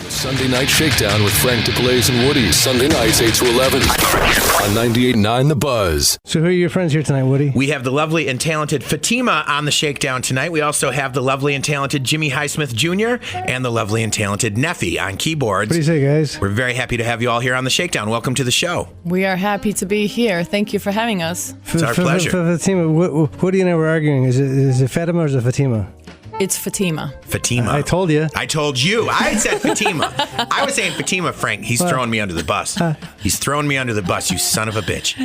Sunday Night Shakedown with Frank DeBlaze and Woody. Sunday nights, 8 to 11 on 98.9 The Buzz. So who are your friends here tonight, Woody? We have the lovely and talented Fatima on the Shakedown tonight. We also have the lovely and talented Jimmie Highsmith Jr. and the lovely and talented Neffy on keyboards. What do you say, guys? We're very happy to have you all here on the Shakedown. Welcome to the show. We are happy to be here. Thank you for having us. It's our pleasure. Fatima, Woody and I were arguing. Is it Fatima or is it Fatima? It's Fatima. Fatima. I told you. I told you. I said Fatima. I was saying Fatima, Frank. He's throwing me under the bus. He's throwing me under the bus, you son of a bitch.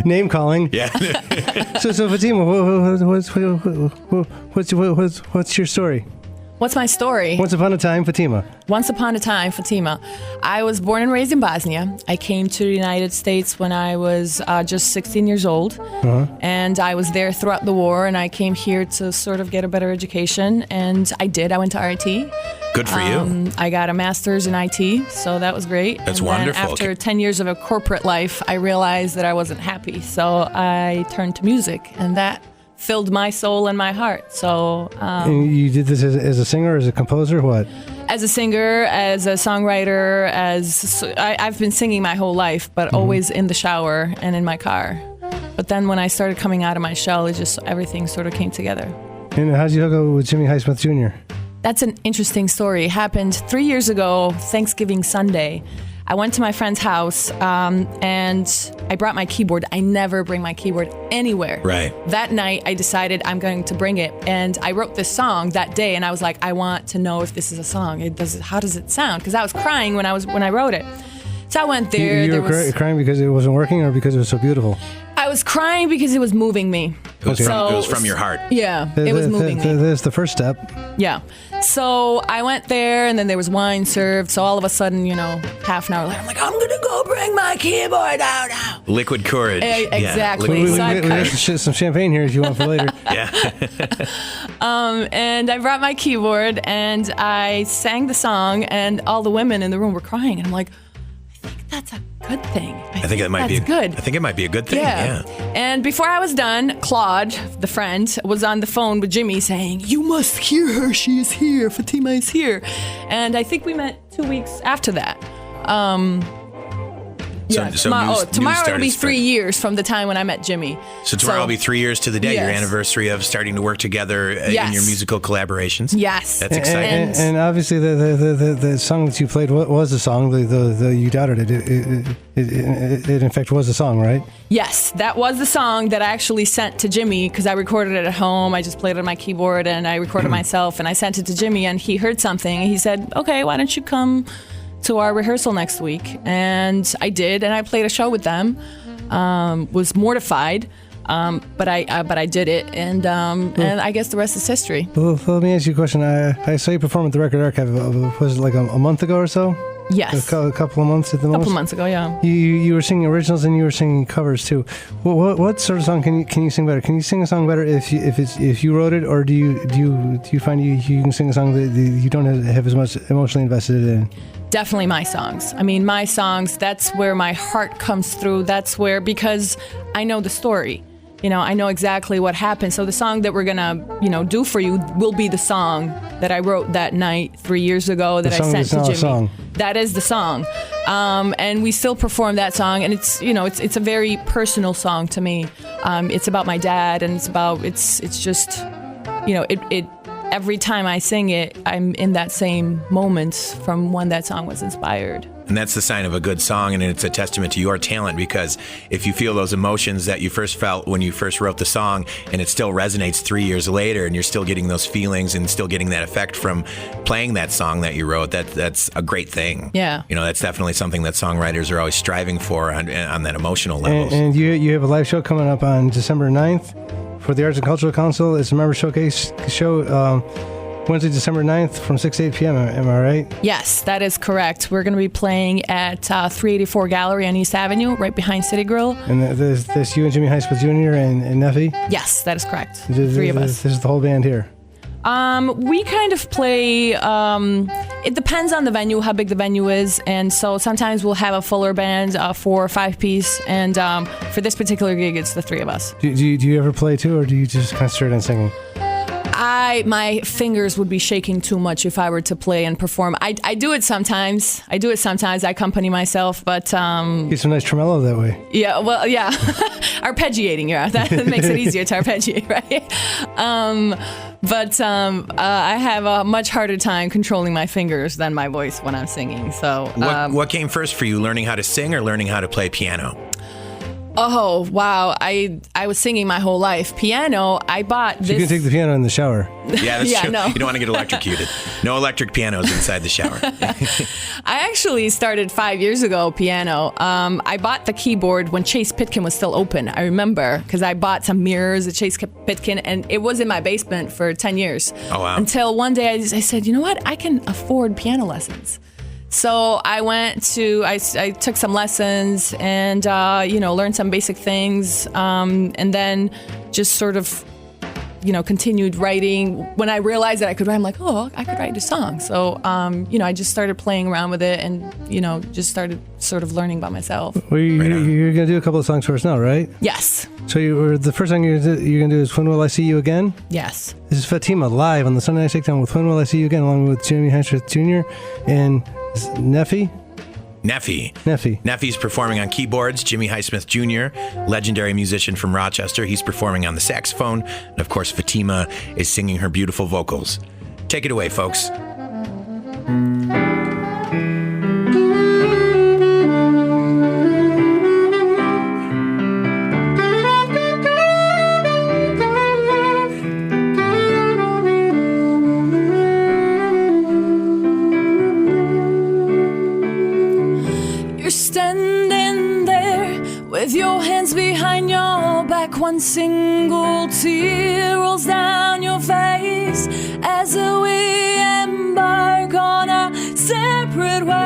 Name calling. Yeah. So Fatima, what's your story? What's my story? Once upon a time, Fatima. Once upon a time, Fatima. I was born and raised in Bosnia. I came to the United States when I was just 16 years old. And I was there throughout the war, and I came here to sort of get a better education. And I did. I went to RIT. Good for you. I got a master's in IT, so that was great. That's and wonderful. Then after 10 years of a corporate life, I realized that I wasn't happy. So I turned to music, and that filled my soul and my heart. So And you did this as a singer, as a composer, what? as a singer, as a songwriter, I've been singing my whole life, but always in the shower and in my car. But then when I started coming out of my shell, everything sort of came together. And how'd you hook up with Jimmie Highsmith Jr.? That's an interesting story. It happened 3 years ago, Thanksgiving Sunday. I went to my friend's house, and I brought my keyboard. I never bring my keyboard anywhere. Right. That night, I decided I'm going to bring it, and I wrote this song that day, and I was like, I want to know if this is a song. How does it sound? Because I was crying when I wrote it. So I went there. You were crying because it wasn't working or because it was so beautiful? I was crying because it was moving me. It was from your heart. Yeah, it was moving me. That's the first step. Yeah. So I went there, and then there was wine served. So all of a sudden, half an hour later, I'm like, I'm going to go bring my keyboard out now. Liquid courage. Exactly. We have some champagne here if you want for later. Yeah. And I brought my keyboard, and I sang the song, and all the women in the room were crying. And I'm like, I think that's a good thing. I think it might be good. I think it might be a good thing. Yeah. And before I was done, Claude, the friend, was on the phone with Jimmie saying, "You must hear her. She is here. Fatima is here." And I think we met 2 weeks after that. Tomorrow will be 3 years from the time when I met Jimmie. So tomorrow will be 3 years to the day, yes. your anniversary of starting to work together in your musical collaborations. Yes. That's exciting. And obviously the song that you played was a song. The You Doubted It in fact was a song, right? Yes, that was the song that I actually sent to Jimmie because I recorded it at home. I just played it on my keyboard and I recorded myself and I sent it to Jimmie and he heard something and he said, "Okay, why don't you come to our rehearsal next week?" And I did, and I played a show with them. Was mortified, but I did it, and I guess the rest is history. Well, let me ask you a question. I saw you perform at the Record Archive. Was it like a month ago or so? Yes. A couple of months at the most? A couple of months ago, yeah. You were singing originals and you were singing covers too. What sort of song can you sing better? Can you sing a song better if you wrote it, or do you find you can sing a song that you don't have as much emotionally invested in? Definitely my songs. I mean, my songs, that's where my heart comes through. That's where, because I know the story. I know exactly what happened. So the song that we're going to, do for you will be the song that I wrote that night 3 years ago that I sent to Jimmie. That is the song. And we still perform that song. And it's, it's a very personal song to me. It's about my dad, and it's just, every time I sing it, I'm in that same moment from when that song was inspired. And that's the sign of a good song, and it's a testament to your talent, because if you feel those emotions that you first felt when you first wrote the song, and it still resonates 3 years later, and you're still getting those feelings and still getting that effect from playing that song that you wrote, that's a great thing. Yeah. That's definitely something that songwriters are always striving for on that emotional level. And you have a live show coming up on December 9th for the Arts and Cultural Council. It's a member showcase show. Wednesday, December 9th from 6 to 8 p.m. Am I right? Yes, that is correct. We're going to be playing at 384 Gallery on East Avenue, right behind City Grill. And there's you and Jimmie Highsmith Jr. and Neffy? Yes, that is correct. Three of us. This is the whole band here? We kind of play, it depends on the venue, how big the venue is. And so sometimes we'll have a fuller band, 4 or 5 piece. And for this particular gig, it's the 3 of us. Do you ever play too, or do you just concentrate on singing? my fingers would be shaking too much if I were to play and perform. I do it sometimes. I accompany myself, but Get some nice tremolo that way. yeah, well, yeah, arpeggiating. Yeah, that makes it easier to arpeggiate, right? But I have a much harder time controlling my fingers than my voice when I'm singing. So, What came first for you, learning how to sing or learning how to play piano? Oh, wow. I was singing my whole life. Piano, I bought this. You can take the piano in the shower. Yeah, that's Yeah, true. no. You don't want to get electrocuted. No electric pianos inside the shower. I actually started 5 years ago piano. I bought the keyboard when Chase Pitkin was still open. I remember because I bought some mirrors at Chase Pitkin, and it was in my basement for 10 years. Oh, wow. Until one day I said, you know what? I can afford piano lessons. So I I took some lessons and, learned some basic things, and then just sort of, continued writing. When I realized that I could write, I'm like, oh, I could write a song. So, I just started playing around with it and, just started sort of learning by myself. Well, you're going to do a couple of songs for us now, right? Yes. So the first song you're going to do is When Will I See You Again? Yes. This is Fatima live on the Sunday Night Shakedown with When Will I See You Again, along with Jimmie Highsmith Jr. and Neffy. Neffy's performing on keyboards. Jimmie Highsmith Jr., legendary musician from Rochester. He's performing on the saxophone. And of course, Fatima is singing her beautiful vocals. Take it away, folks. With your hands behind your back, one single tear rolls down your face as we embark on our separate ways.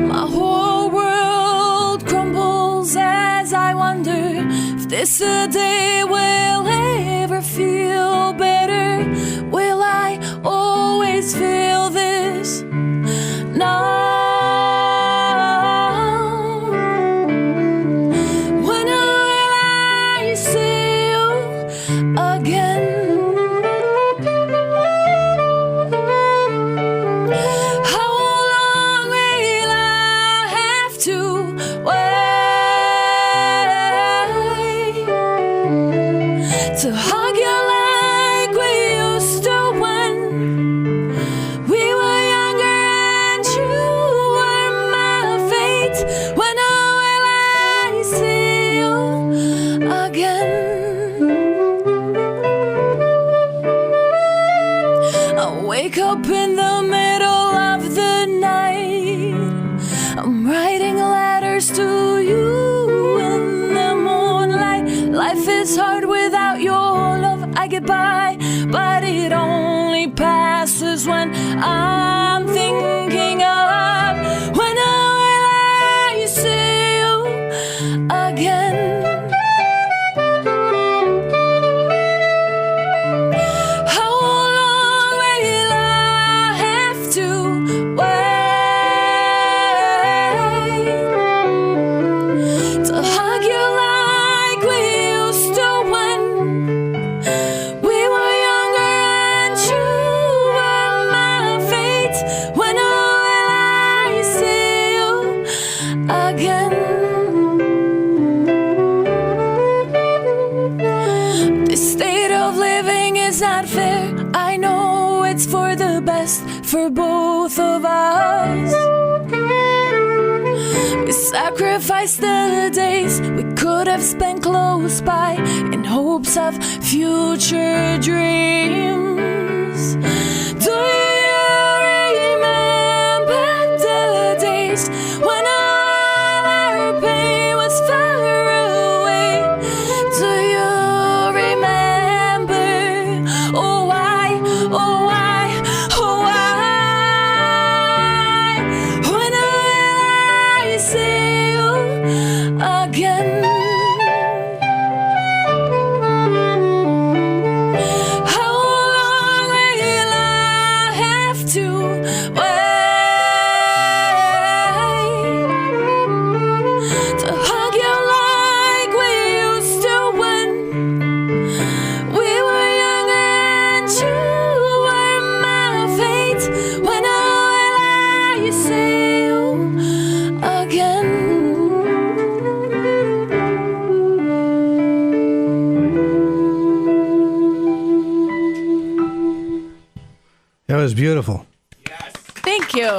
My whole world crumbles as I wonder if this a day will ever feel better. Will I always feel this? No. To hug you like we used to when we were younger and you were my fate. When will I see you again? I wake up in the middle of the night. I'm writing letters to you in the moonlight. Life is hard without your love. I get by, but it only passes when I'm thinking of when will I see you again? How long will I have to wait to hug you like we used to when we were younger and you were my fate? When will I see you again? This state of living is not fair. I know it's for the best for both of us. We sacrificed the days we could have spent close by in hopes of future dreams. Do you remember the days when all our pain was far away? Do you remember? Oh, why? Oh, why? Oh, why? When will I see you again? That was beautiful. Thank you.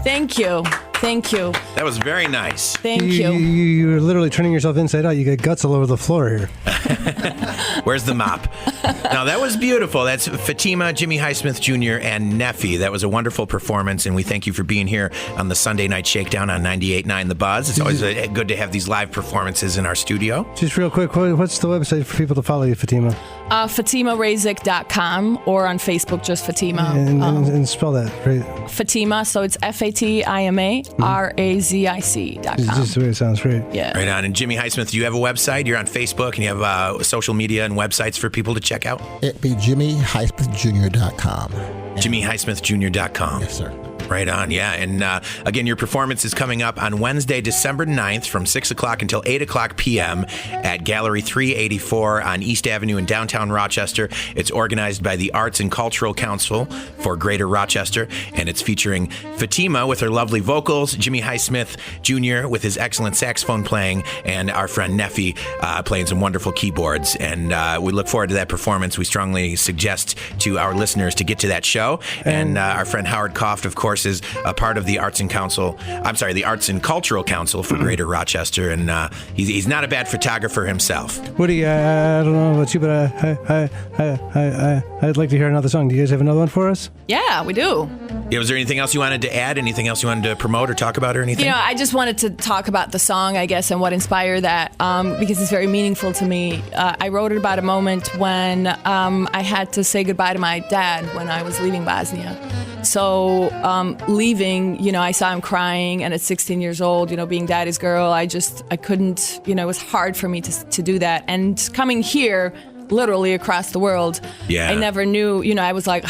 Thank you. Thank you. That was very nice. Thank you. You're literally turning yourself inside out. You got guts all over the floor here. Where's the mop? Now, that was beautiful. That's Fatima, Jimmie Highsmith Jr., and Neffy. That was a wonderful performance, and we thank you for being here on the Sunday Night Shakedown on 98.9 The Buzz. It's always good to have these live performances in our studio. Just real quick, what's the website for people to follow you, Fatima? FatimaRazik.com, or on Facebook, just Fatima. And spell that, right? Fatima, so it's FatimaRazic.com. Just the way it sounds, right? Yeah. Right on. And Jimmie Highsmith, you have a website. You're on Facebook, and you have social media and websites for people to check out? It'd be JimmieHighsmithJr.com. JimmieHighsmithJr.com. Yes, sir. Right on, yeah. And again, your performance is coming up on Wednesday, December 9th from 6 o'clock until 8 o'clock p.m. at Gallery 384 on East Avenue in downtown Rochester. It's organized by the Arts and Cultural Council for Greater Rochester, and it's featuring Fatima with her lovely vocals, Jimmie Highsmith Jr. with his excellent saxophone playing, and our friend Neffy playing some wonderful keyboards. And we look forward to that performance. We strongly suggest to our listeners to get to that show. And our friend Howard Koft, of course, is a part of the Arts and Cultural Council for Greater Rochester, and he's not a bad photographer himself. Woody, I don't know about you, but I'd like to hear another song. Do you guys have another one for us? Yeah, we do. Yeah, was there anything else you wanted to add? Anything else you wanted to promote or talk about or anything? You know, I just wanted to talk about the song, I guess, and what inspired that, because it's very meaningful to me. I wrote it about a moment when I had to say goodbye to my dad when I was leaving Bosnia. So leaving, you know, I saw him crying, and at 16 years old, you know, being daddy's girl, I couldn't, you know, it was hard for me to do that. And coming here, literally across the world, I never knew, you know, I was like,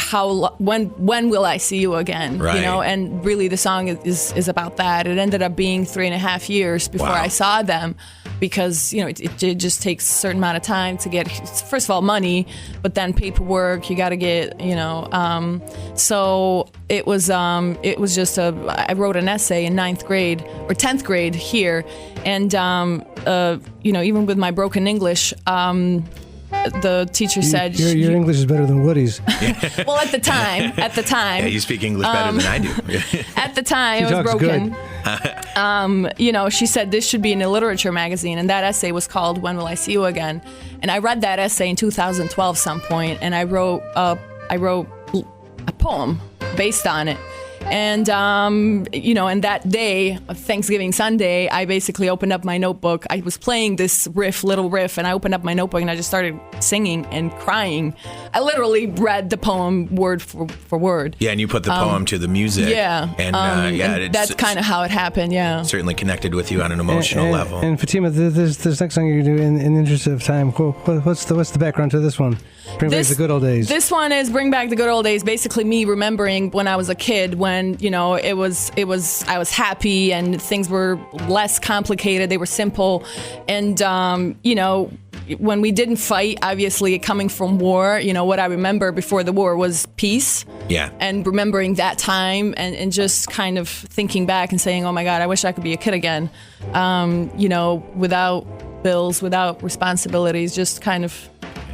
when will I see you again? Right. You know, and really the song is about that. It ended up being 3.5 years before I saw them, because, you know, it just takes a certain amount of time to get, first of all, money, but then paperwork, you got to get, you know, so it was just I wrote an essay in 9th grade or 10th grade here, and, you know, even with my broken English, the teacher said your English is better than Woody's. Well, at the time, yeah, you speak English better than I do. At the time, it was broken. You know, she said this should be in a literature magazine, and that essay was called "When Will I See You Again?" And I read that essay in 2012 some point, and I wrote a poem based on it. And, you know, and that day, Thanksgiving Sunday, I basically opened up my notebook. I was playing this little riff, and I opened up my notebook and I just started singing and crying. I literally read the poem word for word. Yeah, and you put the poem to the music. Yeah. And, and that's kind of how it happened, yeah. Certainly connected with you on an emotional level. And Fatima, this next song you're going to do, in the interest of time, what's the background to this one? Bring back the good old days. This one is Bring Back the Good Old Days, basically me remembering when I was a kid, when, you know, I was happy and things were less complicated, they were simple. And, you know, when we didn't fight, obviously coming from war, you know, what I remember before the war was peace. Yeah. And remembering that time and just kind of thinking back and saying, oh my God, I wish I could be a kid again. You know, without bills, without responsibilities, just kind of.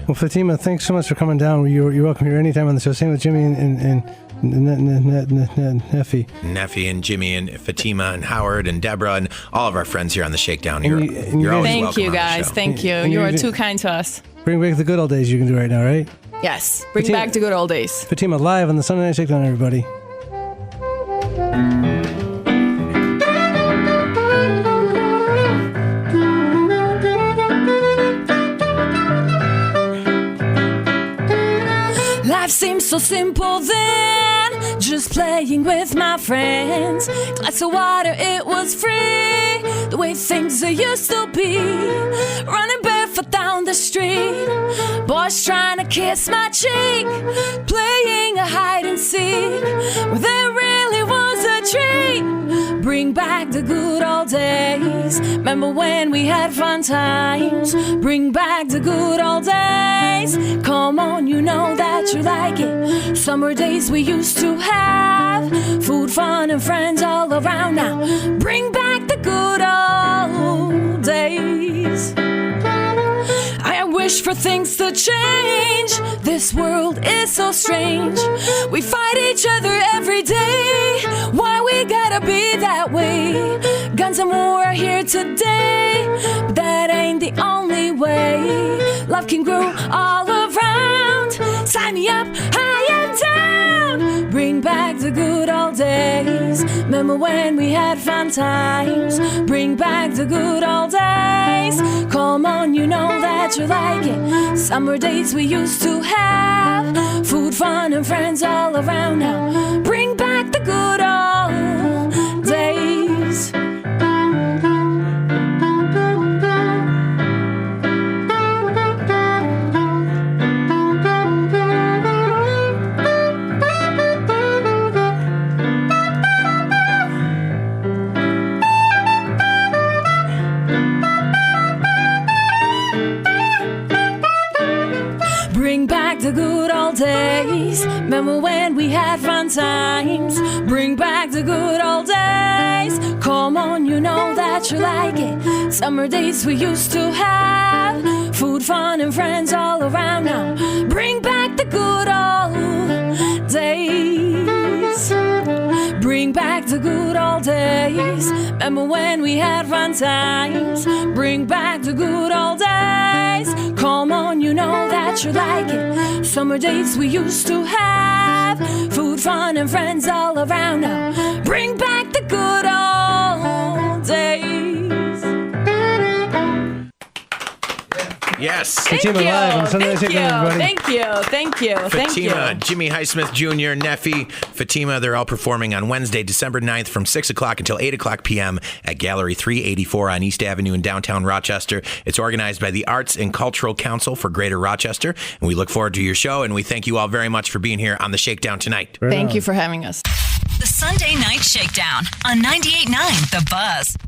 Well, Fatima, thanks so much for coming down. You're welcome here anytime on the show. Same with Jimmie and Neffy. Neffy and Jimmie and Fatima and Howard and Deborah and all of our friends here on the Shakedown. You're always thank welcome you, guys. on the show. Thank you. You are too kind to us. Bring back the good old days you can do right now, right? Yes. Bring back the good old days. Fatima live on the Sunday Night Shakedown, everybody. Life seems so simple then, just playing with my friends. Glass of water, it was free, the way things used to be. Running barefoot down the street, boys trying to kiss my cheek, playing a hide and seek, where there really was a treat. Bring back the good old days, remember when we had fun times. Bring back the good old days, come on, you know that you like it. Summer days we used to have, food, fun, and friends all around now. Bring back the good old days. I wish wish for things to change. This world is so strange. We fight each other every day. Why we gotta be that way? Guns and war are here today, but that ain't the only way. Love can grow all around. Sign me up, I am down. Bring back the good old days. Remember when we had fun times? Bring back the good old days. Come on, you know that you like it. Summer dates we used to have. Food, fun, and friends all around now. Bring back the good old days. Bring back the good old days. Remember when we had fun times? Bring back the good old days. Come on, you know that you like it. Summer days we used to have. Food, fun, and friends all around now. Bring back the good old days. Bring back the good old days. Remember when we had fun times? Bring back the good old days. Come on, you know that you like it. Summer dates we used to have. Food, fun, and friends all around now. Bring back the good old days. Yes. Fatima live on Sunday Night Shakedown, everybody. Thank you. Fatima, Jimmie Highsmith Jr., Neffy, Fatima, they're all performing on Wednesday, December 9th from 6 o'clock until 8 o'clock p.m. at Gallery 384 on East Avenue in downtown Rochester. It's organized by the Arts and Cultural Council for Greater Rochester, and we look forward to your show, and we thank you all very much for being here on the Shakedown tonight. Thank you for having us. The Sunday Night Shakedown on 98.9 The Buzz.